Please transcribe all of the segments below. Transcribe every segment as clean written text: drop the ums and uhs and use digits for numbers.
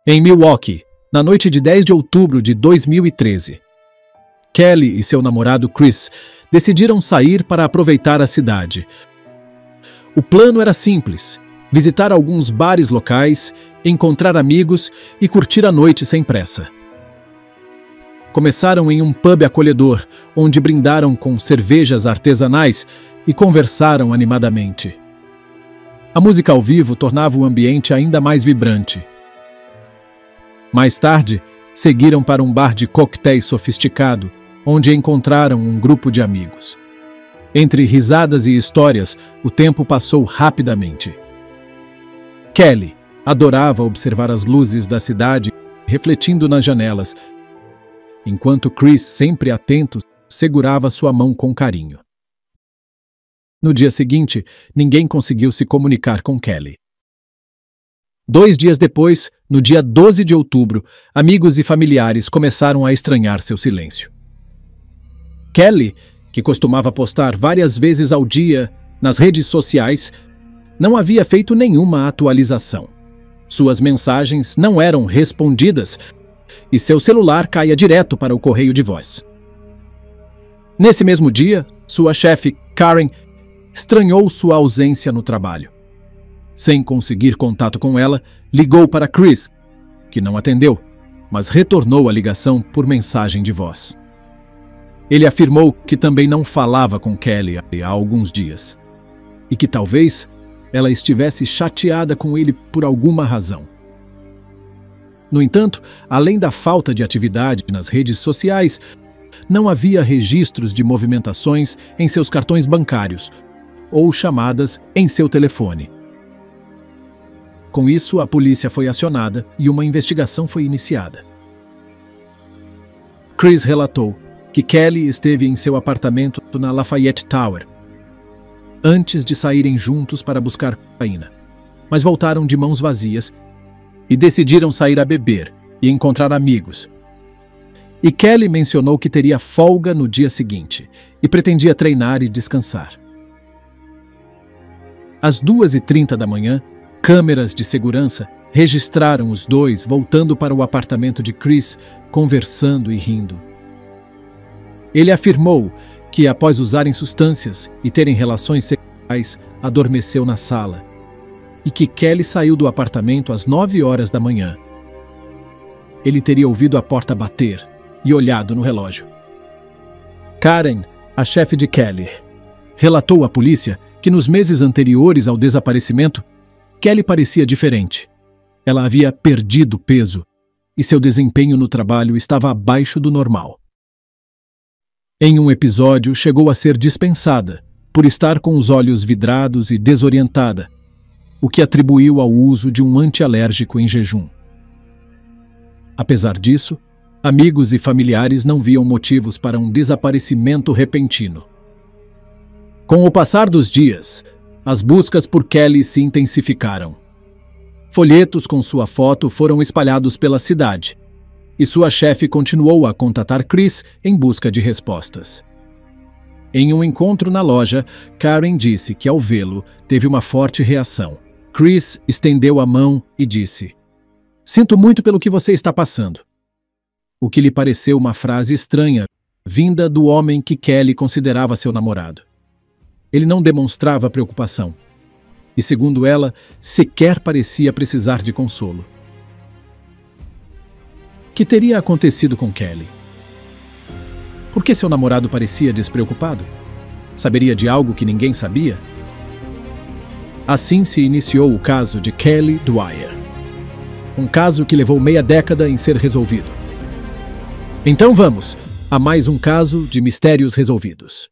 Em Milwaukee, na noite de 10 de outubro de 2013, Kelly e seu namorado Chris decidiram sair para aproveitar a cidade. O plano era simples: visitar alguns bares locais, encontrar amigos e curtir a noite sem pressa. Começaram em um pub acolhedor, onde brindaram com cervejas artesanais e conversaram animadamente. A música ao vivo tornava o ambiente ainda mais vibrante. Mais tarde, seguiram para um bar de coquetéis sofisticado, onde encontraram um grupo de amigos. Entre risadas e histórias, o tempo passou rapidamente. Kelly adorava observar as luzes da cidade refletindo nas janelas, enquanto Chris, sempre atento, segurava sua mão com carinho. No dia seguinte, ninguém conseguiu se comunicar com Kelly. 2 dias depois, no dia 12 de outubro, amigos e familiares começaram a estranhar seu silêncio. Kelly, que costumava postar várias vezes ao dia nas redes sociais, não havia feito nenhuma atualização. Suas mensagens não eram respondidas e seu celular caía direto para o correio de voz. Nesse mesmo dia, sua chefe, Karen, estranhou sua ausência no trabalho. Sem conseguir contato com ela, ligou para Chris, que não atendeu, mas retornou a ligação por mensagem de voz. Ele afirmou que também não falava com Kelly há alguns dias e que talvez ela estivesse chateada com ele por alguma razão. No entanto, além da falta de atividade nas redes sociais, não havia registros de movimentações em seus cartões bancários ou chamadas em seu telefone. Com isso, a polícia foi acionada e uma investigação foi iniciada. Chris relatou que Kelly esteve em seu apartamento na Lafayette Tower antes de saírem juntos para buscar cocaína, mas voltaram de mãos vazias e decidiram sair a beber e encontrar amigos. E Kelly mencionou que teria folga no dia seguinte e pretendia treinar e descansar. Às 2h30 da manhã, câmeras de segurança registraram os dois voltando para o apartamento de Chris, conversando e rindo. Ele afirmou que, após usarem substâncias e terem relações sexuais, adormeceu na sala e que Kelly saiu do apartamento às 9 horas da manhã. Ele teria ouvido a porta bater e olhado no relógio. Karen, a chefe de Kelly, relatou à polícia que nos meses anteriores ao desaparecimento, Kelly parecia diferente. Ela havia perdido peso e seu desempenho no trabalho estava abaixo do normal. Em um episódio, chegou a ser dispensada por estar com os olhos vidrados e desorientada, o que atribuiu ao uso de um antialérgico em jejum. Apesar disso, amigos e familiares não viam motivos para um desaparecimento repentino. Com o passar dos dias, as buscas por Kelly se intensificaram. Folhetos com sua foto foram espalhados pela cidade, e sua chefe continuou a contatar Chris em busca de respostas. Em um encontro na loja, Karen disse que, ao vê-lo, teve uma forte reação. Chris estendeu a mão e disse: "Sinto muito pelo que você está passando." O que lhe pareceu uma frase estranha, vinda do homem que Kelly considerava seu namorado. Ele não demonstrava preocupação e, segundo ela, sequer parecia precisar de consolo. O que teria acontecido com Kelly? Por que seu namorado parecia despreocupado? Saberia de algo que ninguém sabia? Assim se iniciou o caso de Kelly Dwyer. Um caso que levou meia década em ser resolvido. Então vamos a mais um caso de mistérios resolvidos.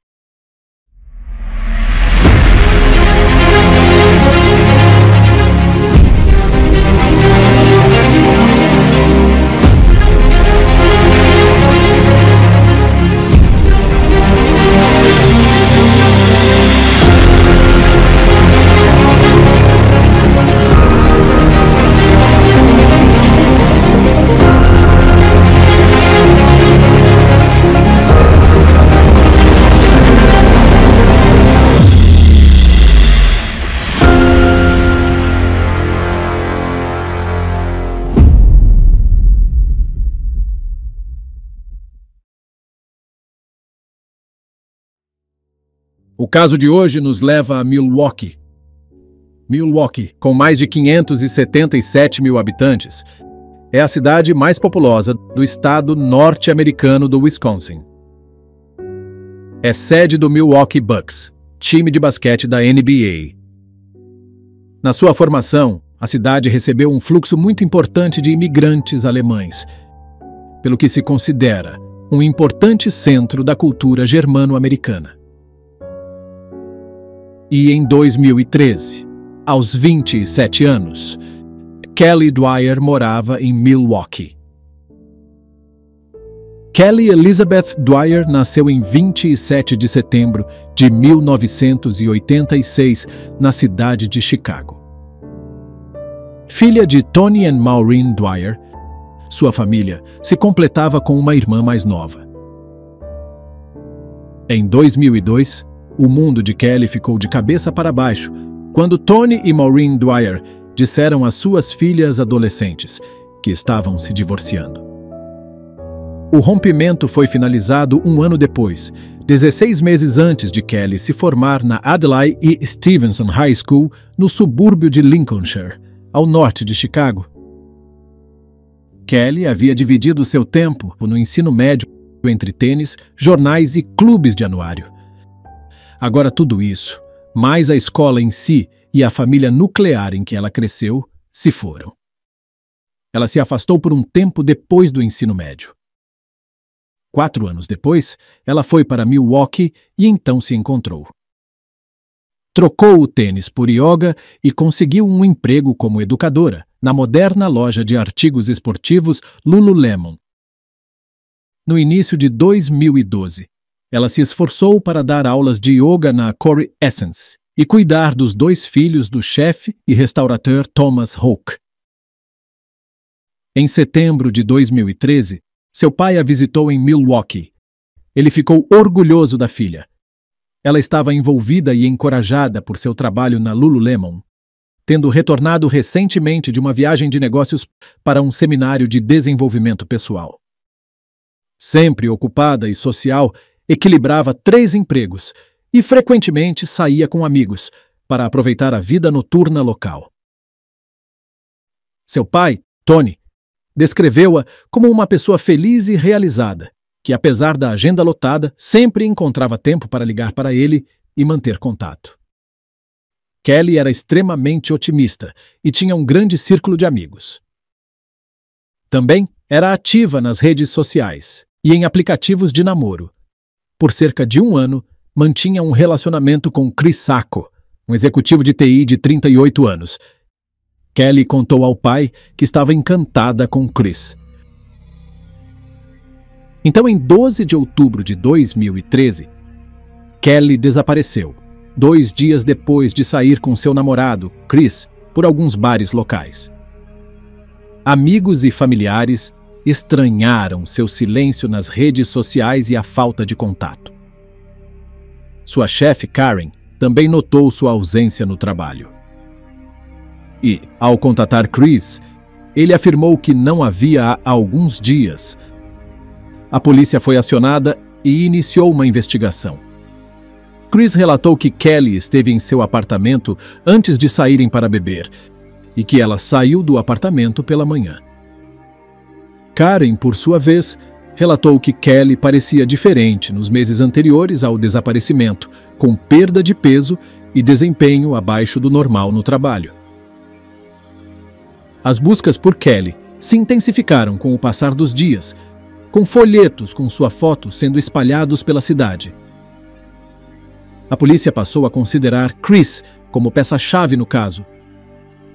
O caso de hoje nos leva a Milwaukee. Milwaukee, com mais de 577 mil habitantes, é a cidade mais populosa do estado norte-americano do Wisconsin. É sede do Milwaukee Bucks, time de basquete da NBA. Na sua formação, a cidade recebeu um fluxo muito importante de imigrantes alemães, pelo que se considera um importante centro da cultura germano-americana. E em 2013, aos 27 anos, Kelly Dwyer morava em Milwaukee. Kelly Elizabeth Dwyer nasceu em 27 de setembro de 1986, na cidade de Chicago. Filha de Tony e Maureen Dwyer, sua família se completava com uma irmã mais nova. Em 2002, o mundo de Kelly ficou de cabeça para baixo quando Tony e Maureen Dwyer disseram às suas filhas adolescentes que estavam se divorciando. O rompimento foi finalizado um ano depois, 16 meses antes de Kelly se formar na Adlai E. Stevenson High School, no subúrbio de Lincolnshire, ao norte de Chicago. Kelly havia dividido seu tempo no ensino médio entre tênis, jornais e clubes de anuário. Agora tudo isso, mais a escola em si e a família nuclear em que ela cresceu, se foram. Ela se afastou por um tempo depois do ensino médio. 4 anos depois, ela foi para Milwaukee e então se encontrou. Trocou o tênis por yoga e conseguiu um emprego como educadora na moderna loja de artigos esportivos Lululemon. No início de 2012, ela se esforçou para dar aulas de yoga na Core Essence e cuidar dos 2 filhos do chefe e restaurador Thomas Hoke. Em setembro de 2013, seu pai a visitou em Milwaukee. Ele ficou orgulhoso da filha. Ela estava envolvida e encorajada por seu trabalho na Lululemon, tendo retornado recentemente de uma viagem de negócios para um seminário de desenvolvimento pessoal. Sempre ocupada e social, equilibrava 3 empregos e frequentemente saía com amigos para aproveitar a vida noturna local. Seu pai, Tony, descreveu-a como uma pessoa feliz e realizada, que apesar da agenda lotada, sempre encontrava tempo para ligar para ele e manter contato. Kelly era extremamente otimista e tinha um grande círculo de amigos. Também era ativa nas redes sociais e em aplicativos de namoro. Por cerca de 1 ano, mantinha um relacionamento com Chris Sacco, um executivo de TI de 38 anos. Kelly contou ao pai que estava encantada com Chris. Então, em 12 de outubro de 2013, Kelly desapareceu, 2 dias depois de sair com seu namorado, Chris, por alguns bares locais. Amigos e familiares estranharam seu silêncio nas redes sociais e a falta de contato. Sua chefe, Karen, também notou sua ausência no trabalho. E, ao contatar Chris, ele afirmou que não havia há alguns dias. A polícia foi acionada e iniciou uma investigação. Chris relatou que Kelly esteve em seu apartamento antes de saírem para beber e que ela saiu do apartamento pela manhã. Karen, por sua vez, relatou que Kelly parecia diferente nos meses anteriores ao desaparecimento, com perda de peso e desempenho abaixo do normal no trabalho. As buscas por Kelly se intensificaram com o passar dos dias, com folhetos com sua foto sendo espalhados pela cidade. A polícia passou a considerar Chris como peça-chave no caso.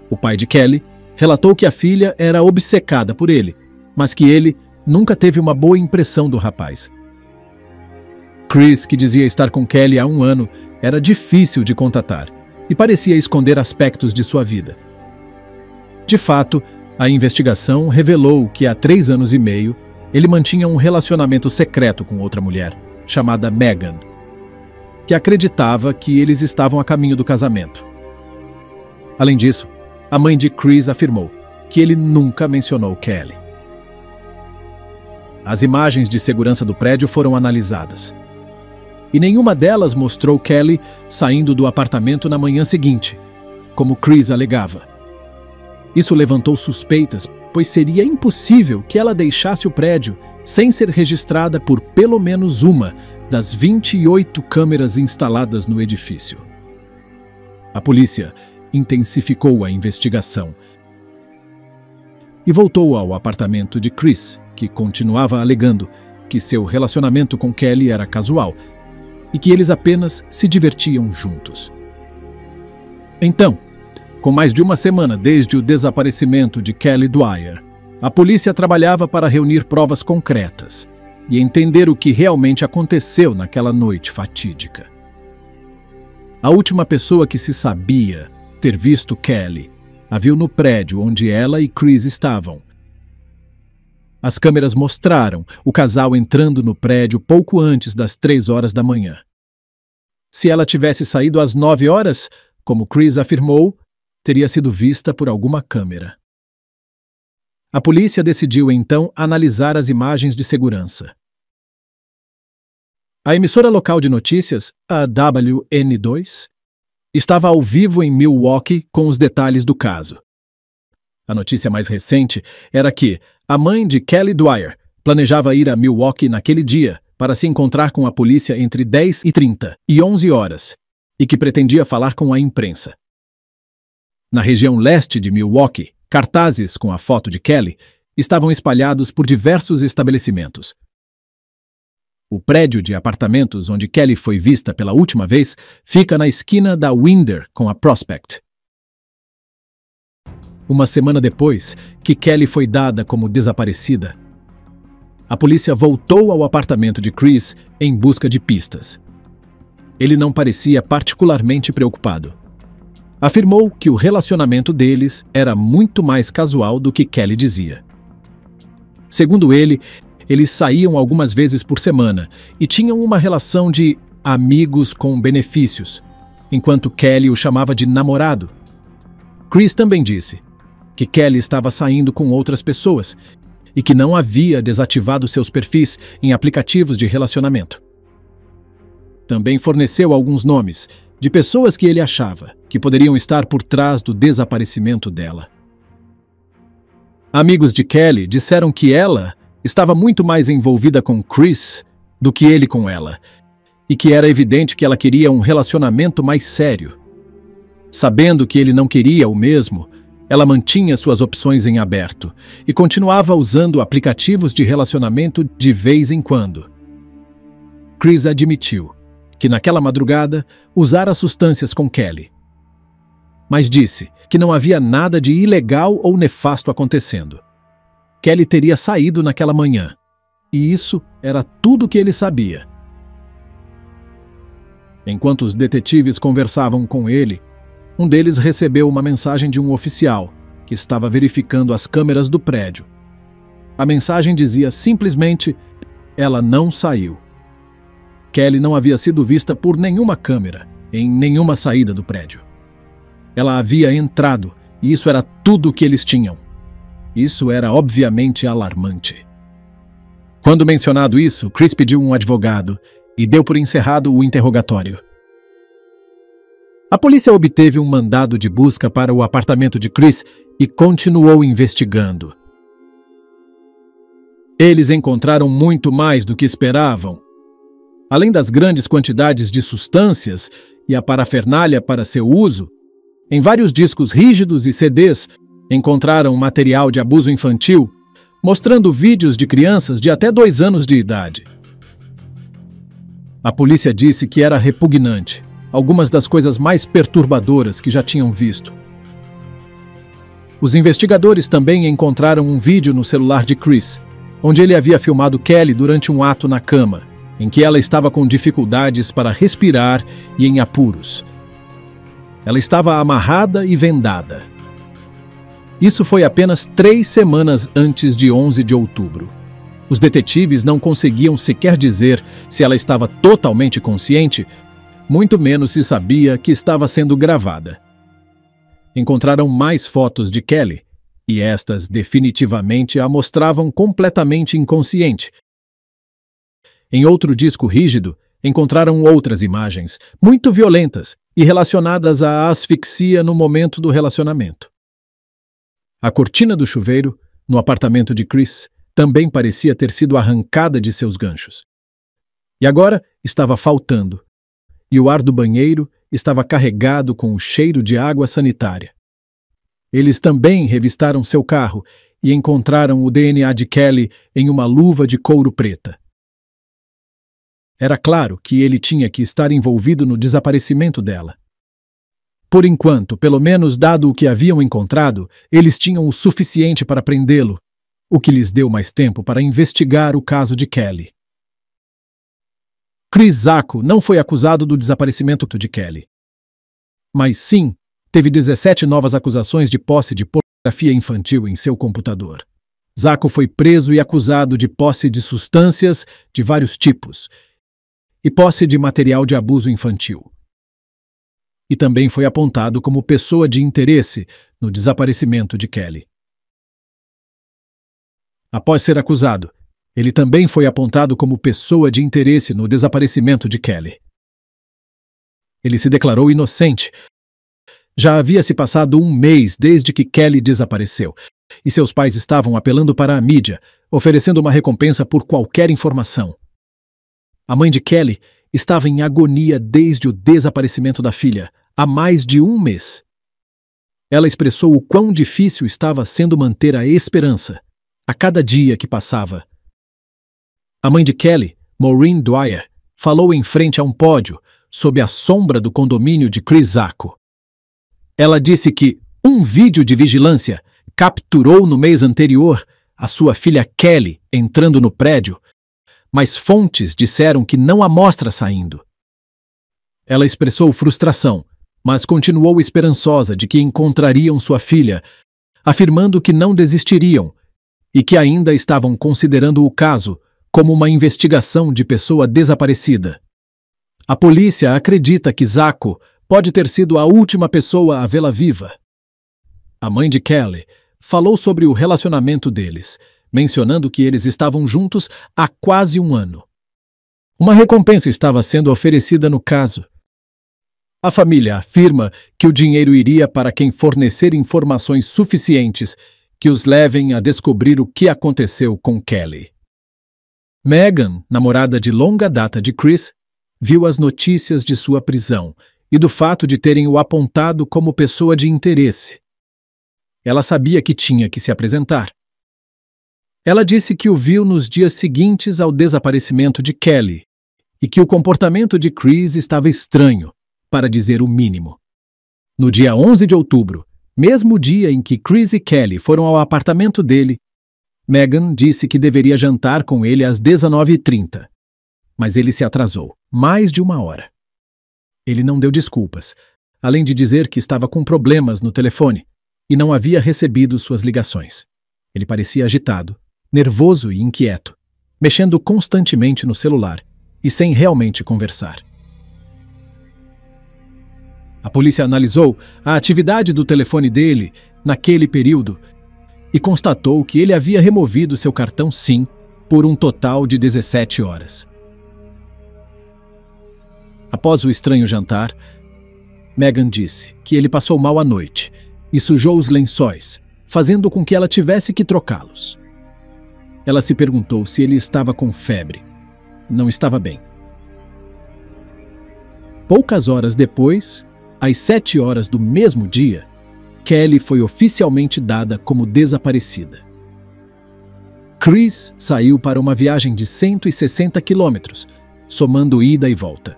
O pai de Kelly relatou que a filha era obcecada por ele, mas que ele nunca teve uma boa impressão do rapaz. Chris, que dizia estar com Kelly há 1 ano, era difícil de contatar e parecia esconder aspectos de sua vida. De fato, a investigação revelou que há 3 anos e meio ele mantinha um relacionamento secreto com outra mulher, chamada Megan, que acreditava que eles estavam a caminho do casamento. Além disso, a mãe de Chris afirmou que ele nunca mencionou Kelly. As imagens de segurança do prédio foram analisadas. e nenhuma delas mostrou Kelly saindo do apartamento na manhã seguinte, como Chris alegava. Isso levantou suspeitas, pois seria impossível que ela deixasse o prédio sem ser registrada por pelo menos uma das 28 câmeras instaladas no edifício. A polícia intensificou a investigação e voltou ao apartamento de Chris, que continuava alegando que seu relacionamento com Kelly era casual e que eles apenas se divertiam juntos. Então, com mais de uma semana desde o desaparecimento de Kelly Dwyer, a polícia trabalhava para reunir provas concretas e entender o que realmente aconteceu naquela noite fatídica. A última pessoa que se sabia ter visto Kelly a viu no prédio onde ela e Chris estavam. As câmeras mostraram o casal entrando no prédio pouco antes das 3 horas da manhã. Se ela tivesse saído às 9 horas, como Chris afirmou, teria sido vista por alguma câmera. A polícia decidiu então analisar as imagens de segurança. A emissora local de notícias, a WN2, estava ao vivo em Milwaukee com os detalhes do caso. A notícia mais recente era que a mãe de Kelly Dwyer planejava ir a Milwaukee naquele dia para se encontrar com a polícia entre 10h30 e 11 horas e que pretendia falar com a imprensa. Na região leste de Milwaukee, cartazes com a foto de Kelly estavam espalhados por diversos estabelecimentos. O prédio de apartamentos onde Kelly foi vista pela última vez fica na esquina da Winder com a Prospect. Uma semana depois que Kelly foi dada como desaparecida, a polícia voltou ao apartamento de Chris em busca de pistas. Ele não parecia particularmente preocupado. Afirmou que o relacionamento deles era muito mais casual do que Kelly dizia. Segundo ele, eles saíam algumas vezes por semana e tinham uma relação de amigos com benefícios, enquanto Kelly o chamava de namorado. Chris também disse que Kelly estava saindo com outras pessoas e que não havia desativado seus perfis em aplicativos de relacionamento. Também forneceu alguns nomes de pessoas que ele achava que poderiam estar por trás do desaparecimento dela. Amigos de Kelly disseram que ela estava muito mais envolvida com Chris do que ele com ela, e que era evidente que ela queria um relacionamento mais sério. Sabendo que ele não queria o mesmo, ela mantinha suas opções em aberto e continuava usando aplicativos de relacionamento de vez em quando. Chris admitiu que naquela madrugada usara substâncias com Kelly, mas disse que não havia nada de ilegal ou nefasto acontecendo. Kelly teria saído naquela manhã, e isso era tudo que ele sabia. Enquanto os detetives conversavam com ele, um deles recebeu uma mensagem de um oficial que estava verificando as câmeras do prédio. A mensagem dizia simplesmente: ela não saiu. Kelly não havia sido vista por nenhuma câmera, em nenhuma saída do prédio. Ela havia entrado, e isso era tudo o que eles tinham. Isso era obviamente alarmante. Quando mencionado isso, Chris pediu um advogado e deu por encerrado o interrogatório. A polícia obteve um mandado de busca para o apartamento de Chris e continuou investigando. Eles encontraram muito mais do que esperavam. Além das grandes quantidades de substâncias e a parafernália para seu uso, em vários discos rígidos e CDs, encontraram material de abuso infantil, mostrando vídeos de crianças de até 2 anos de idade. A polícia disse que era repugnante, algumas das coisas mais perturbadoras que já tinham visto. Os investigadores também encontraram um vídeo no celular de Chris, onde ele havia filmado Kelly durante um ato na cama, em que ela estava com dificuldades para respirar e em apuros. Ela estava amarrada e vendada. Isso foi apenas 3 semanas antes de 11 de outubro. Os detetives não conseguiam sequer dizer se ela estava totalmente consciente, muito menos se sabia que estava sendo gravada. Encontraram mais fotos de Kelly, e estas definitivamente a mostravam completamente inconsciente. Em outro disco rígido, encontraram outras imagens, muito violentas e relacionadas à asfixia no momento do relacionamento. A cortina do chuveiro, no apartamento de Chris, também parecia ter sido arrancada de seus ganchos. E agora estava faltando, e o ar do banheiro estava carregado com o cheiro de água sanitária. Eles também revistaram seu carro e encontraram o DNA de Kelly em uma luva de couro preta. Era claro que ele tinha que estar envolvido no desaparecimento dela. Por enquanto, pelo menos dado o que haviam encontrado, eles tinham o suficiente para prendê-lo, o que lhes deu mais tempo para investigar o caso de Kelly. Chris Zacco não foi acusado do desaparecimento de Kelly. Mas sim, teve 17 novas acusações de posse de pornografia infantil em seu computador. Zacco foi preso e acusado de posse de substâncias de vários tipos e posse de material de abuso infantil. E também foi apontado como pessoa de interesse no desaparecimento de Kelly. Após ser acusado, ele também foi apontado como pessoa de interesse no desaparecimento de Kelly. Ele se declarou inocente. Já havia se passado um mês desde que Kelly desapareceu, e seus pais estavam apelando para a mídia, oferecendo uma recompensa por qualquer informação. A mãe de Kelly estava em agonia desde o desaparecimento da filha, há mais de um mês. Ela expressou o quão difícil estava sendo manter a esperança a cada dia que passava. A mãe de Kelly, Maureen Dwyer, falou em frente a um pódio, sob a sombra do condomínio de Chris Zacco. Ela disse que um vídeo de vigilância capturou no mês anterior a sua filha Kelly entrando no prédio, mas fontes disseram que não a mostra saindo. Ela expressou frustração, mas continuou esperançosa de que encontrariam sua filha, afirmando que não desistiriam e que ainda estavam considerando o caso como uma investigação de pessoa desaparecida. A polícia acredita que Zacco pode ter sido a última pessoa a vê-la viva. A mãe de Kelly falou sobre o relacionamento deles, mencionando que eles estavam juntos há quase um ano. Uma recompensa estava sendo oferecida no caso. A família afirma que o dinheiro iria para quem fornecer informações suficientes que os levem a descobrir o que aconteceu com Kelly. Megan, namorada de longa data de Chris, viu as notícias de sua prisão e do fato de terem o apontado como pessoa de interesse. Ela sabia que tinha que se apresentar. Ela disse que o viu nos dias seguintes ao desaparecimento de Kelly e que o comportamento de Chris estava estranho, para dizer o mínimo. No dia 11 de outubro, mesmo dia em que Chris e Kelly foram ao apartamento dele, Megan disse que deveria jantar com ele às 19h30, mas ele se atrasou, mais de uma hora. Ele não deu desculpas, além de dizer que estava com problemas no telefone e não havia recebido suas ligações. Ele parecia agitado, nervoso e inquieto, mexendo constantemente no celular e sem realmente conversar. A polícia analisou a atividade do telefone dele naquele período e constatou que ele havia removido seu cartão SIM por um total de 17 horas. Após o estranho jantar, Megan disse que ele passou mal à noite e sujou os lençóis, fazendo com que ela tivesse que trocá-los. Ela se perguntou se ele estava com febre. Não estava bem. Poucas horas depois, às 7 horas do mesmo dia, Kelly foi oficialmente dada como desaparecida. Chris saiu para uma viagem de 160 quilômetros, somando ida e volta.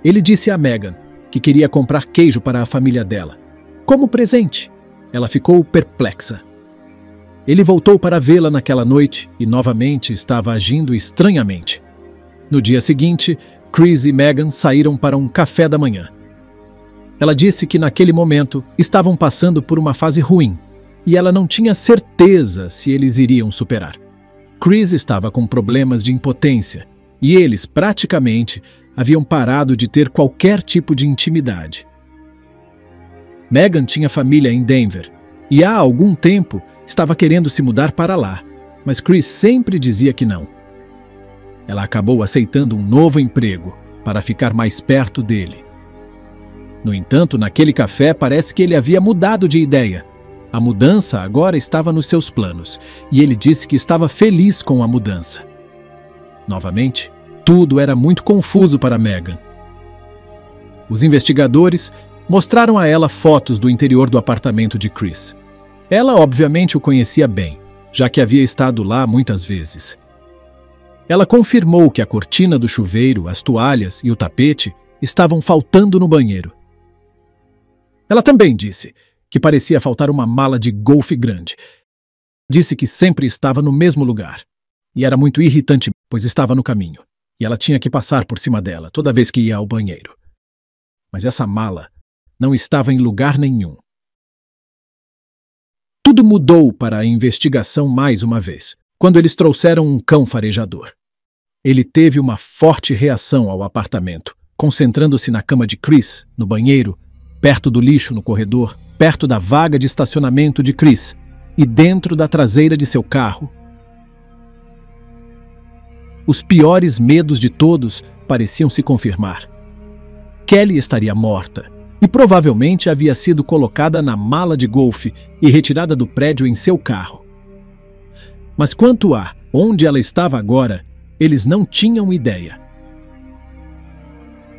Ele disse a Megan que queria comprar queijo para a família dela. Como presente, ela ficou perplexa. Ele voltou para vê-la naquela noite e novamente estava agindo estranhamente. No dia seguinte, Chris e Megan saíram para um café da manhã. Ela disse que naquele momento estavam passando por uma fase ruim e ela não tinha certeza se eles iriam superar. Chris estava com problemas de impotência e eles praticamente haviam parado de ter qualquer tipo de intimidade. Megan tinha família em Denver e há algum tempo estava querendo se mudar para lá, mas Chris sempre dizia que não. Ela acabou aceitando um novo emprego para ficar mais perto dele. No entanto, naquele café parece que ele havia mudado de ideia. A mudança agora estava nos seus planos, e ele disse que estava feliz com a mudança. Novamente, tudo era muito confuso para Megan. Os investigadores mostraram a ela fotos do interior do apartamento de Chris. Ela obviamente o conhecia bem, já que havia estado lá muitas vezes. Ela confirmou que a cortina do chuveiro, as toalhas e o tapete estavam faltando no banheiro. Ela também disse que parecia faltar uma mala de golfe grande. Disse que sempre estava no mesmo lugar. E era muito irritante, pois estava no caminho. E ela tinha que passar por cima dela toda vez que ia ao banheiro. Mas essa mala não estava em lugar nenhum. Tudo mudou para a investigação mais uma vez, quando eles trouxeram um cão farejador. Ele teve uma forte reação ao apartamento, concentrando-se na cama de Chris, no banheiro, perto do lixo no corredor, perto da vaga de estacionamento de Chris e dentro da traseira de seu carro. Os piores medos de todos pareciam se confirmar. Kelly estaria morta e provavelmente havia sido colocada na mala de golfe e retirada do prédio em seu carro. Mas quanto a onde ela estava agora, eles não tinham ideia.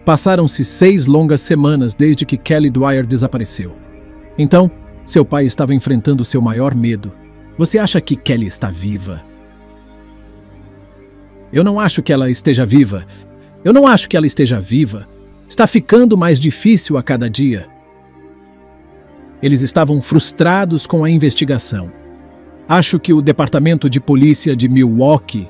Passaram-se 6 longas semanas desde que Kelly Dwyer desapareceu. Então, seu pai estava enfrentando seu maior medo. Você acha que Kelly está viva? Eu não acho que ela esteja viva. Eu não acho que ela esteja viva. Está ficando mais difícil a cada dia. Eles estavam frustrados com a investigação. Acho que o departamento de polícia de Milwaukee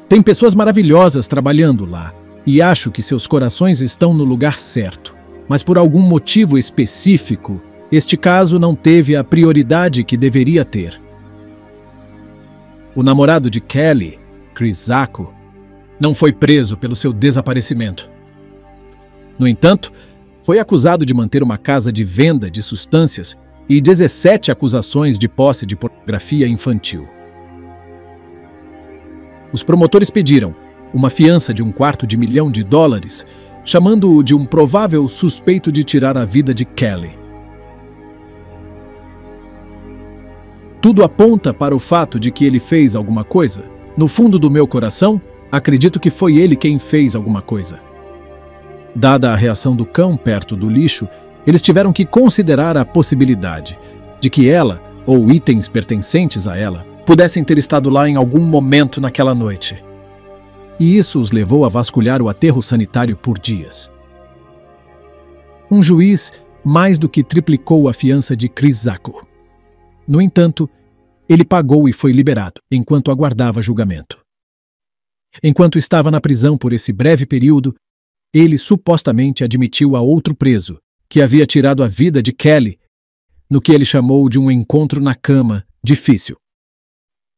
tem pessoas maravilhosas trabalhando lá. E acho que seus corações estão no lugar certo. Mas por algum motivo específico, este caso não teve a prioridade que deveria ter. O namorado de Kelly, Chris Sacco, não foi preso pelo seu desaparecimento. No entanto, foi acusado de manter uma casa de venda de substâncias e 17 acusações de posse de pornografia infantil. Os promotores pediram uma fiança de $250 mil, chamando-o de um provável suspeito de tirar a vida de Kelly. Tudo aponta para o fato de que ele fez alguma coisa. No fundo do meu coração, acredito que foi ele quem fez alguma coisa. Dada a reação do cão perto do lixo, eles tiveram que considerar a possibilidade de que ela, ou itens pertencentes a ela, pudessem ter estado lá em algum momento naquela noite. E isso os levou a vasculhar o aterro sanitário por dias. Um juiz mais do que triplicou a fiança de Chris Sacco. No entanto, ele pagou e foi liberado, enquanto aguardava julgamento. Enquanto estava na prisão por esse breve período, ele supostamente admitiu a outro preso, que havia tirado a vida de Kelly, no que ele chamou de um encontro na cama difícil.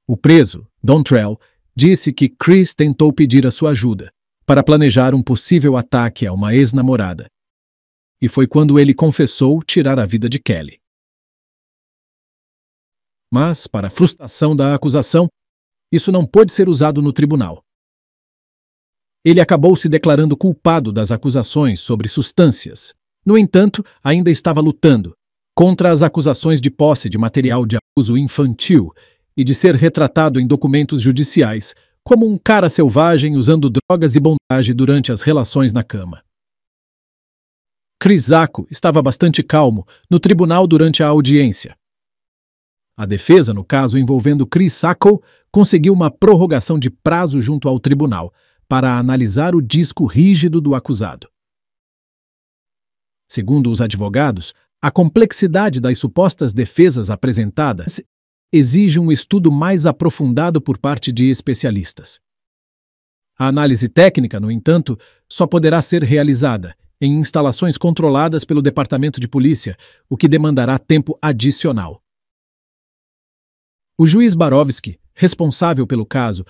O preso, Dontrell, disse que Chris tentou pedir a sua ajuda para planejar um possível ataque a uma ex-namorada. E foi quando ele confessou tirar a vida de Kelly. Mas, para a frustração da acusação, isso não pôde ser usado no tribunal. Ele acabou se declarando culpado das acusações sobre substâncias. No entanto, ainda estava lutando contra as acusações de posse de material de abuso infantil e de ser retratado em documentos judiciais como um cara selvagem usando drogas e bondage durante as relações na cama. Chris Sacco estava bastante calmo no tribunal durante a audiência. A defesa, no caso envolvendo Chris Sacco, conseguiu uma prorrogação de prazo junto ao tribunal para analisar o disco rígido do acusado. Segundo os advogados, a complexidade das supostas defesas apresentadas exige um estudo mais aprofundado por parte de especialistas. A análise técnica, no entanto, só poderá ser realizada em instalações controladas pelo Departamento de Polícia, o que demandará tempo adicional. O juiz Barovski, responsável pelo caso,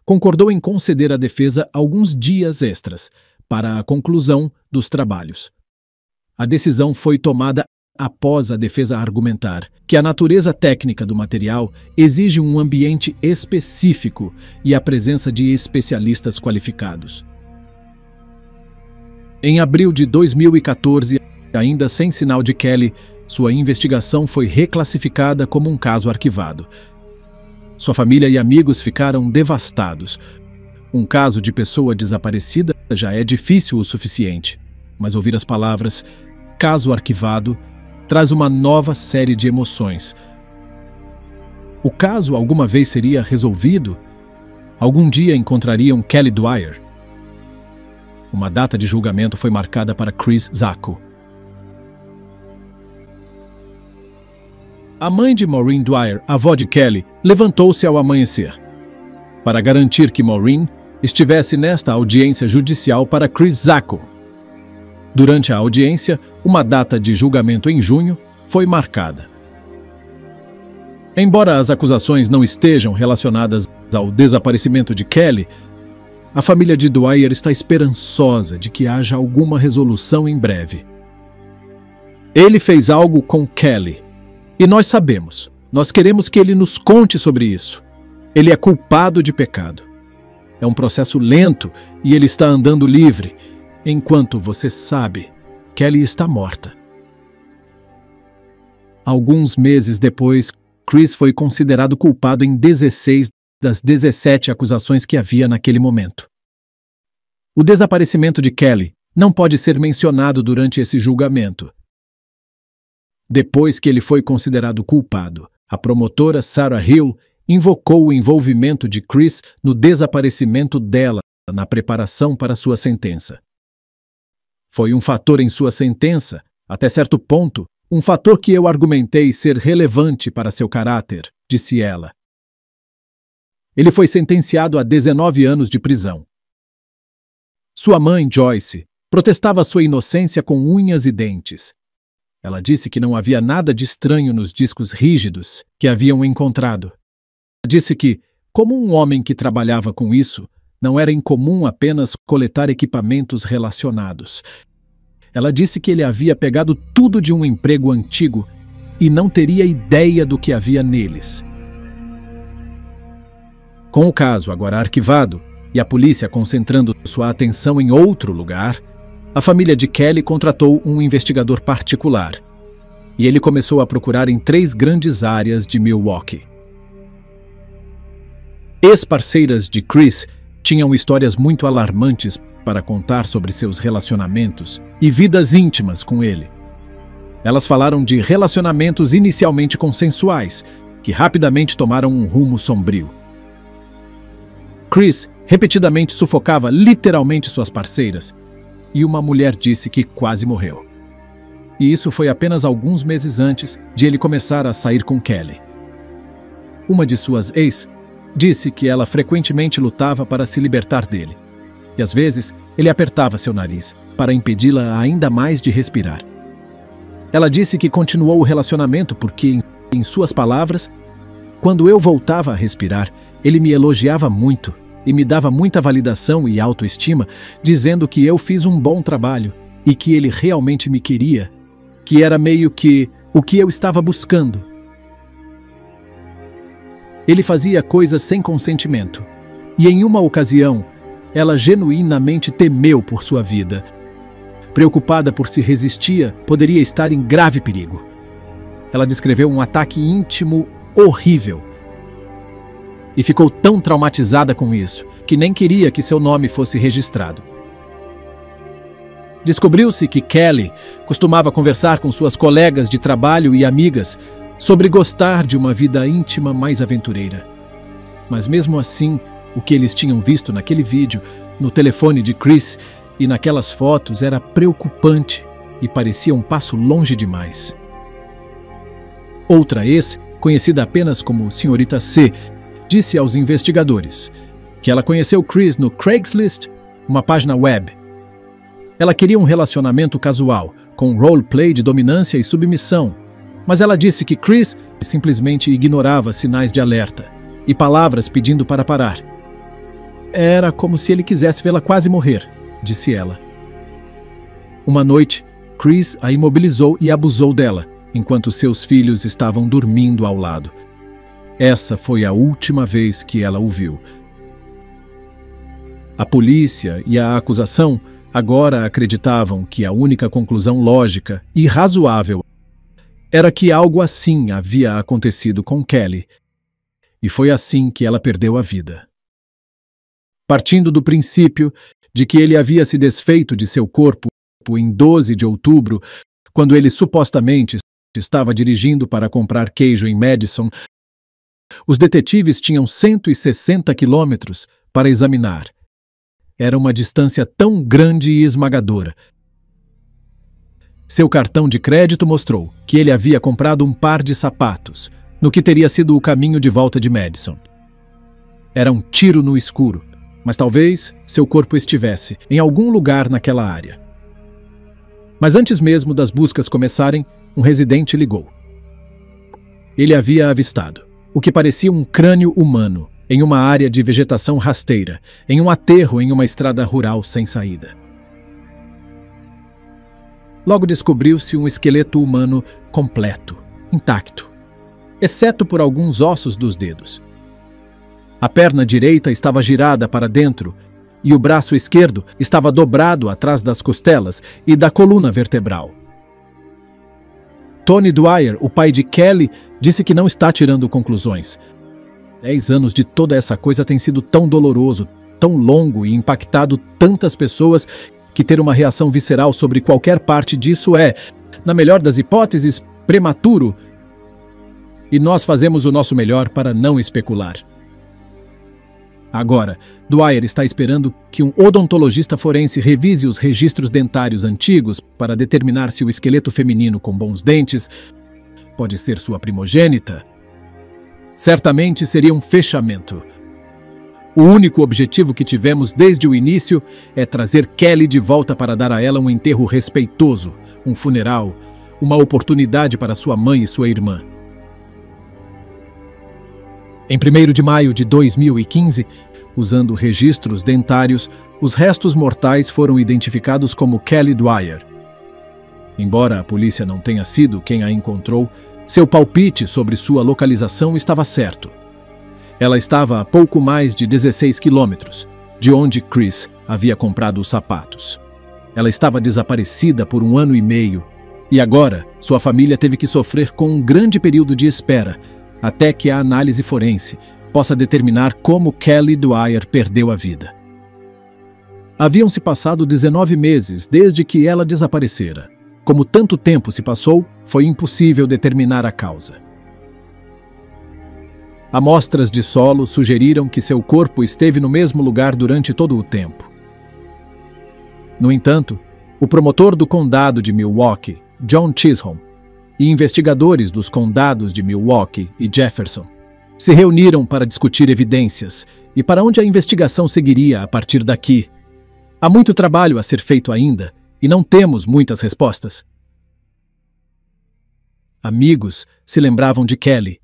concordou em conceder à defesa alguns dias extras para a conclusão dos trabalhos. A decisão foi tomada após a defesa argumentar que a natureza técnica do material exige um ambiente específico e a presença de especialistas qualificados. Em abril de 2014, ainda sem sinal de Kelly, sua investigação foi reclassificada como um caso arquivado. Sua família e amigos ficaram devastados. Um caso de pessoa desaparecida já é difícil o suficiente, mas ouvir as palavras "caso arquivado" traz uma nova série de emoções. O caso alguma vez seria resolvido? Algum dia encontrariam Kelly Dwyer? Uma data de julgamento foi marcada para Chris Zacco. A mãe de Maureen Dwyer, avó de Kelly, levantou-se ao amanhecer para garantir que Maureen estivesse nesta audiência judicial para Chris Zacco. Durante a audiência, uma data de julgamento em junho foi marcada. Embora as acusações não estejam relacionadas ao desaparecimento de Kelly, a família de Dwyer está esperançosa de que haja alguma resolução em breve. Ele fez algo com Kelly, e nós sabemos. Nós queremos que ele nos conte sobre isso. Ele é culpado de pecado. É um processo lento e ele está andando livre. Enquanto você sabe, Kelly está morta. Alguns meses depois, Chris foi considerado culpado em 16 das 17 acusações que havia naquele momento. O desaparecimento de Kelly não pode ser mencionado durante esse julgamento. Depois que ele foi considerado culpado, a promotora Sarah Hill invocou o envolvimento de Chris no desaparecimento dela na preparação para sua sentença. Foi um fator em sua sentença, até certo ponto, um fator que eu argumentei ser relevante para seu caráter, disse ela. Ele foi sentenciado a 19 anos de prisão. Sua mãe, Joyce, protestava sua inocência com unhas e dentes. Ela disse que não havia nada de estranho nos discos rígidos que haviam encontrado. Ela disse que, como um homem que trabalhava com isso, não era incomum apenas coletar equipamentos relacionados. Ela disse que ele havia pegado tudo de um emprego antigo e não teria ideia do que havia neles. Com o caso agora arquivado e a polícia concentrando sua atenção em outro lugar, a família de Kelly contratou um investigador particular e ele começou a procurar em 3 grandes áreas de Milwaukee. Ex-parceiras de Chris tinham histórias muito alarmantes para contar sobre seus relacionamentos e vidas íntimas com ele. Elas falaram de relacionamentos inicialmente consensuais, que rapidamente tomaram um rumo sombrio. Chris repetidamente sufocava literalmente suas parceiras, e uma mulher disse que quase morreu. E isso foi apenas alguns meses antes de ele começar a sair com Kelly. Uma de suas ex disse que ela frequentemente lutava para se libertar dele, e às vezes ele apertava seu nariz para impedi-la ainda mais de respirar. Ela disse que continuou o relacionamento porque, em suas palavras, quando eu voltava a respirar, ele me elogiava muito e me dava muita validação e autoestima, dizendo que eu fiz um bom trabalho e que ele realmente me queria, que era meio que o que eu estava buscando. Ele fazia coisas sem consentimento, e em uma ocasião, ela genuinamente temeu por sua vida. Preocupada por se resistia, poderia estar em grave perigo. Ela descreveu um ataque íntimo horrível. E ficou tão traumatizada com isso, que nem queria que seu nome fosse registrado. Descobriu-se que Kelly costumava conversar com suas colegas de trabalho e amigas sobre gostar de uma vida íntima mais aventureira. Mas mesmo assim, o que eles tinham visto naquele vídeo, no telefone de Chris e naquelas fotos era preocupante e parecia um passo longe demais. Outra ex, conhecida apenas como Senhorita C, disse aos investigadores que ela conheceu Chris no Craigslist, uma página web. Ela queria um relacionamento casual, com roleplay de dominância e submissão, mas ela disse que Chris simplesmente ignorava sinais de alerta e palavras pedindo para parar. Era como se ele quisesse vê-la quase morrer, disse ela. Uma noite, Chris a imobilizou e abusou dela, enquanto seus filhos estavam dormindo ao lado. Essa foi a última vez que ela o viu. A polícia e a acusação Agora acreditavam que a única conclusão lógica e razoável era que algo assim havia acontecido com Kelly, e foi assim que ela perdeu a vida. Partindo do princípio de que ele havia se desfeito de seu corpo em 12 de outubro, quando ele supostamente estava dirigindo para comprar queijo em Madison, os detetives tinham 160 quilômetros para examinar. Era uma distância tão grande e esmagadora. Seu cartão de crédito mostrou que ele havia comprado um par de sapatos, no que teria sido o caminho de volta de Madison. Era um tiro no escuro, mas talvez seu corpo estivesse em algum lugar naquela área. Mas antes mesmo das buscas começarem, um residente ligou. Ele havia avistado o que parecia um crânio humano em uma área de vegetação rasteira, em um aterro em uma estrada rural sem saída. Logo descobriu-se um esqueleto humano completo, intacto, exceto por alguns ossos dos dedos. A perna direita estava girada para dentro e o braço esquerdo estava dobrado atrás das costelas e da coluna vertebral. Tony Dwyer, o pai de Kelly, disse que não está tirando conclusões. 10 anos de toda essa coisa tem sido tão doloroso, tão longo e impactado tantas pessoas que ter uma reação visceral sobre qualquer parte disso é, na melhor das hipóteses, prematuro. E nós fazemos o nosso melhor para não especular. Agora, Dwyer está esperando que um odontologista forense revise os registros dentários antigos para determinar se o esqueleto feminino com bons dentes pode ser sua primogênita. Certamente seria um fechamento. O único objetivo que tivemos desde o início é trazer Kelly de volta para dar a ela um enterro respeitoso, um funeral, uma oportunidade para sua mãe e sua irmã. Em 1º de maio de 2015, usando registros dentários, os restos mortais foram identificados como Kelly Dwyer. Embora a polícia não tenha sido quem a encontrou, seu palpite sobre sua localização estava certo. Ela estava a pouco mais de 16 quilômetros, de onde Chris havia comprado os sapatos. Ela estava desaparecida por 1 ano e meio, e agora sua família teve que sofrer com um grande período de espera, até que a análise forense possa determinar como Kelly Dwyer perdeu a vida. Haviam-se passado 19 meses desde que ela desaparecera. Como tanto tempo se passou, foi impossível determinar a causa. Amostras de solo sugeriram que seu corpo esteve no mesmo lugar durante todo o tempo. No entanto, o promotor do condado de Milwaukee, John Chisholm, e investigadores dos condados de Milwaukee e Jefferson se reuniram para discutir evidências e para onde a investigação seguiria a partir daqui. Há muito trabalho a ser feito ainda e não temos muitas respostas. Amigos se lembravam de Kelly.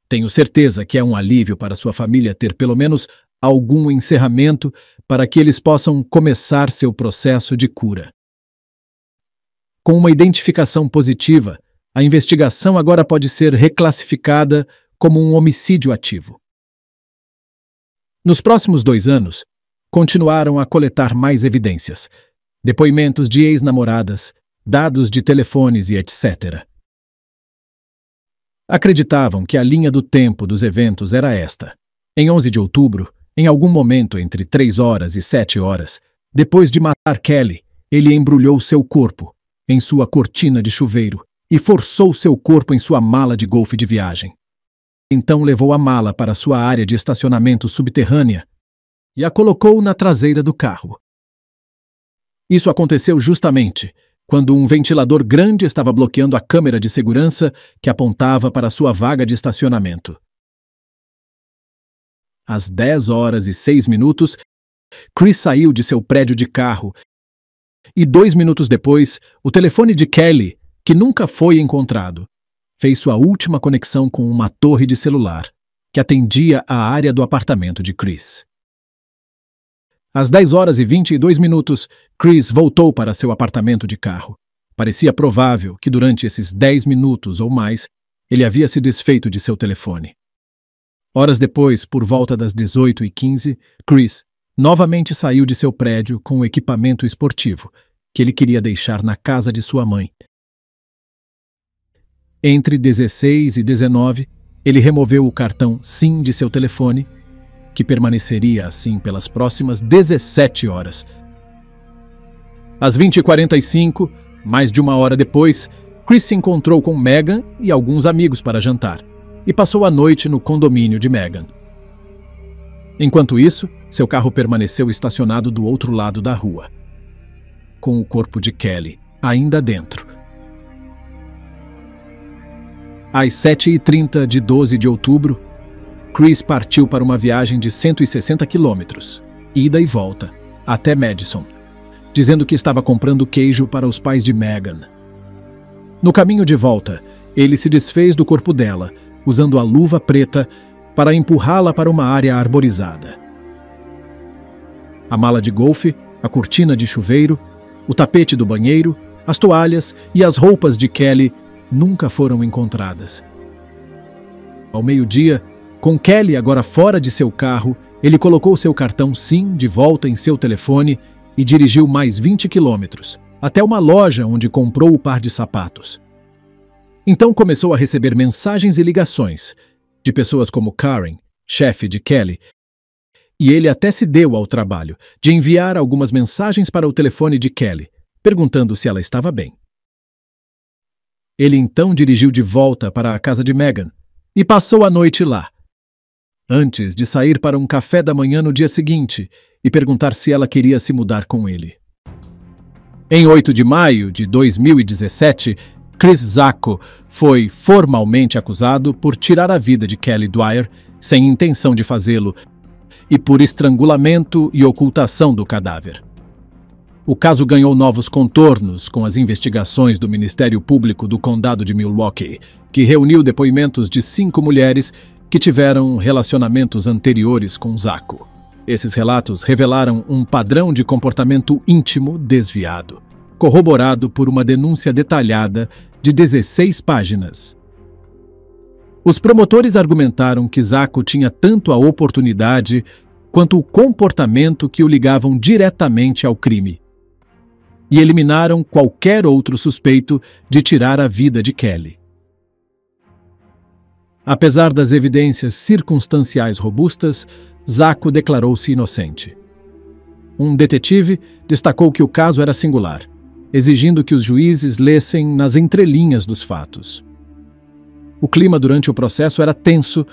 Tenho certeza que é um alívio para sua família ter pelo menos algum encerramento para que eles possam começar seu processo de cura. Com uma identificação positiva, a investigação agora pode ser reclassificada como um homicídio ativo. Nos próximos 2 anos, continuaram a coletar mais evidências, depoimentos de ex-namoradas, dados de telefones e etc. Acreditavam que a linha do tempo dos eventos era esta. Em 11 de outubro, em algum momento entre 3 horas e 7 horas, depois de matar Kelly, ele embrulhou seu corpo em sua cortina de chuveiro e forçou seu corpo em sua mala de golfe de viagem. Então levou a mala para sua área de estacionamento subterrânea e a colocou na traseira do carro. Isso aconteceu justamente quando um ventilador grande estava bloqueando a câmera de segurança que apontava para sua vaga de estacionamento. Às 10 horas e 6 minutos, Chris saiu de seu prédio de carro e 2 minutos depois, o telefone de Kelly, que nunca foi encontrado, fez sua última conexão com uma torre de celular que atendia a área do apartamento de Chris. Às 10 horas e 22 minutos, Chris voltou para seu apartamento de carro. Parecia provável que durante esses 10 minutos ou mais, ele havia se desfeito de seu telefone. Horas depois, por volta das 18h15, Chris novamente saiu de seu prédio com o equipamento esportivo, que ele queria deixar na casa de sua mãe. Entre 16 e 19, ele removeu o cartão SIM de seu telefone, que permaneceria assim pelas próximas 17 horas. Às 20h45, mais de uma hora depois, Chris se encontrou com Megan e alguns amigos para jantar, e passou a noite no condomínio de Megan. Enquanto isso, seu carro permaneceu estacionado do outro lado da rua, com o corpo de Kelly ainda dentro. Às 7h30 de 12 de outubro, Chris partiu para uma viagem de 160 quilômetros, ida e volta, até Madison, dizendo que estava comprando queijo para os pais de Megan. No caminho de volta, ele se desfez do corpo dela, usando a luva preta para empurrá-la para uma área arborizada. A mala de golfe, a cortina de chuveiro, o tapete do banheiro, as toalhas e as roupas de Kelly nunca foram encontradas. Ao meio-dia, com Kelly agora fora de seu carro, ele colocou seu cartão SIM de volta em seu telefone e dirigiu mais 20 quilômetros, até uma loja onde comprou o par de sapatos. Então começou a receber mensagens e ligações de pessoas como Karen, chefe de Kelly, e ele até se deu ao trabalho de enviar algumas mensagens para o telefone de Kelly, perguntando se ela estava bem. Ele então dirigiu de volta para a casa de Megan e passou a noite lá, antes de sair para um café da manhã no dia seguinte e perguntar se ela queria se mudar com ele. Em 8 de maio de 2017, Chris Zacco foi formalmente acusado por tirar a vida de Kelly Dwyer sem intenção de fazê-lo e por estrangulamento e ocultação do cadáver. O caso ganhou novos contornos com as investigações do Ministério Público do Condado de Milwaukee, que reuniu depoimentos de 5 mulheres que tiveram relacionamentos anteriores com Zacco. Esses relatos revelaram um padrão de comportamento íntimo desviado, corroborado por uma denúncia detalhada de 16 páginas. Os promotores argumentaram que Zacco tinha tanto a oportunidade quanto o comportamento que o ligavam diretamente ao crime, e eliminaram qualquer outro suspeito de tirar a vida de Kelly. Apesar das evidências circunstanciais robustas, Zacco declarou-se inocente. Um detetive destacou que o caso era singular, exigindo que os juízes lessem nas entrelinhas dos fatos. O clima durante o processo era tenso,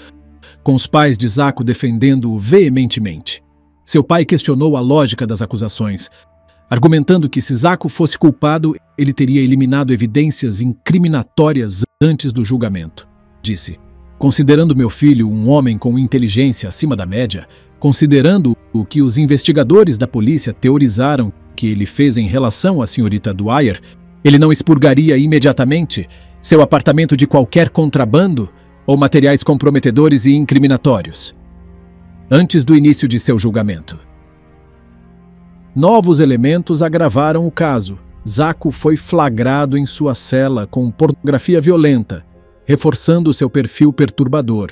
com os pais de Zacco defendendo-o veementemente. Seu pai questionou a lógica das acusações, argumentando que se Zacco fosse culpado, ele teria eliminado evidências incriminatórias antes do julgamento. Disse: "Considerando meu filho um homem com inteligência acima da média, considerando o que os investigadores da polícia teorizaram que ele fez em relação à senhorita Dwyer, ele não expurgaria imediatamente seu apartamento de qualquer contrabando ou materiais comprometedores e incriminatórios, antes do início de seu julgamento." Novos elementos agravaram o caso. Zacco foi flagrado em sua cela com pornografia violenta, reforçando seu perfil perturbador.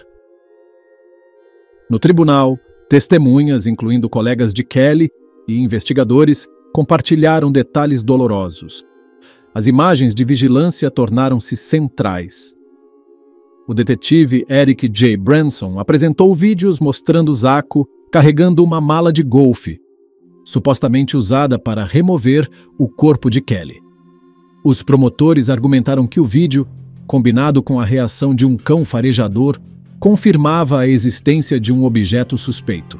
No tribunal, testemunhas, incluindo colegas de Kelly e investigadores, compartilharam detalhes dolorosos. As imagens de vigilância tornaram-se centrais. O detetive Eric J. Branson apresentou vídeos mostrando Zacco carregando uma mala de golfe, supostamente usada para remover o corpo de Kelly. Os promotores argumentaram que o vídeo, combinado com a reação de um cão farejador, confirmava a existência de um objeto suspeito.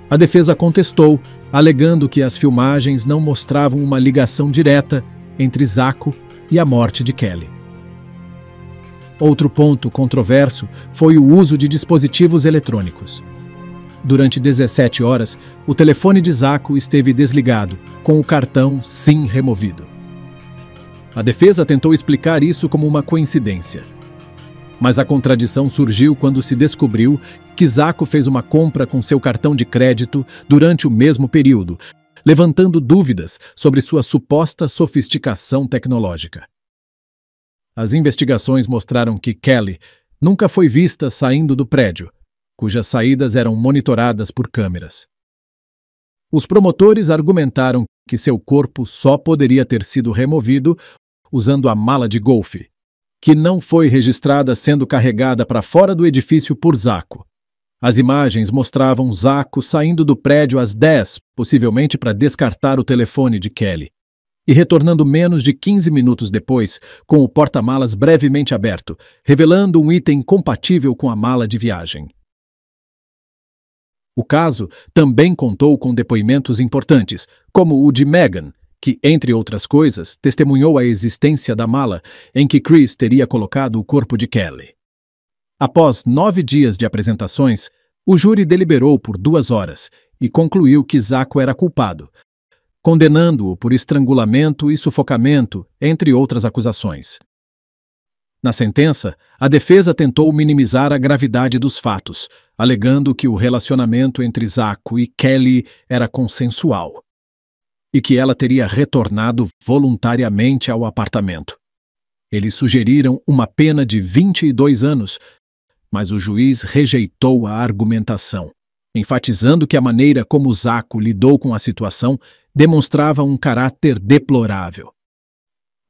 A defesa contestou, alegando que as filmagens não mostravam uma ligação direta entre Zacco e a morte de Kelly. Outro ponto controverso foi o uso de dispositivos eletrônicos. Durante 17 horas, o telefone de Zacco esteve desligado, com o cartão SIM removido. A defesa tentou explicar isso como uma coincidência. Mas a contradição surgiu quando se descobriu que Zacco fez uma compra com seu cartão de crédito durante o mesmo período, levantando dúvidas sobre sua suposta sofisticação tecnológica. As investigações mostraram que Kelly nunca foi vista saindo do prédio, cujas saídas eram monitoradas por câmeras. Os promotores argumentaram que seu corpo só poderia ter sido removido usando a mala de golfe, que não foi registrada sendo carregada para fora do edifício por Zacco. As imagens mostravam Zacco saindo do prédio às 10, possivelmente para descartar o telefone de Kelly, e retornando menos de 15 minutos depois, com o porta-malas brevemente aberto, revelando um item compatível com a mala de viagem. O caso também contou com depoimentos importantes, como o de Megan, que, entre outras coisas, testemunhou a existência da mala em que Chris teria colocado o corpo de Kelly. Após 9 dias de apresentações, o júri deliberou por 2 horas e concluiu que Zacco era culpado, condenando-o por estrangulamento e sufocamento, entre outras acusações. Na sentença, a defesa tentou minimizar a gravidade dos fatos, alegando que o relacionamento entre Zacco e Kelly era consensual e que ela teria retornado voluntariamente ao apartamento. Eles sugeriram uma pena de 22 anos, mas o juiz rejeitou a argumentação, enfatizando que a maneira como Zacco lidou com a situação demonstrava um caráter deplorável.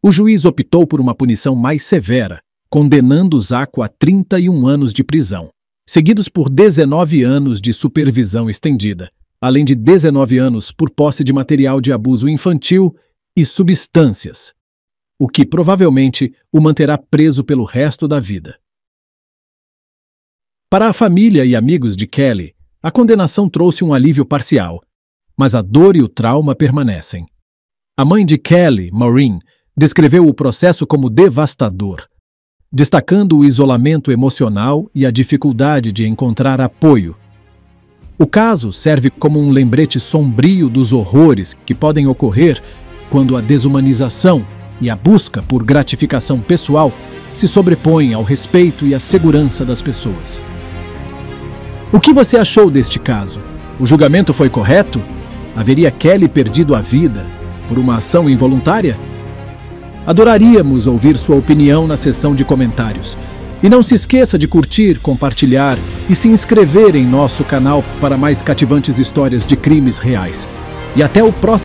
O juiz optou por uma punição mais severa, condenando Zacco a 31 anos de prisão, seguidos por 19 anos de supervisão estendida, além de 19 anos por posse de material de abuso infantil e substâncias, o que provavelmente o manterá preso pelo resto da vida. Para a família e amigos de Kelly, a condenação trouxe um alívio parcial, mas a dor e o trauma permanecem. A mãe de Kelly, Maureen, descreveu o processo como devastador, destacando o isolamento emocional e a dificuldade de encontrar apoio. O caso serve como um lembrete sombrio dos horrores que podem ocorrer quando a desumanização e a busca por gratificação pessoal se sobrepõem ao respeito e à segurança das pessoas. O que você achou deste caso? O julgamento foi correto? Haveria Kelly perdido a vida por uma ação involuntária? Adoraríamos ouvir sua opinião na seção de comentários. E não se esqueça de curtir, compartilhar e se inscrever em nosso canal para mais cativantes histórias de crimes reais. E até o próximo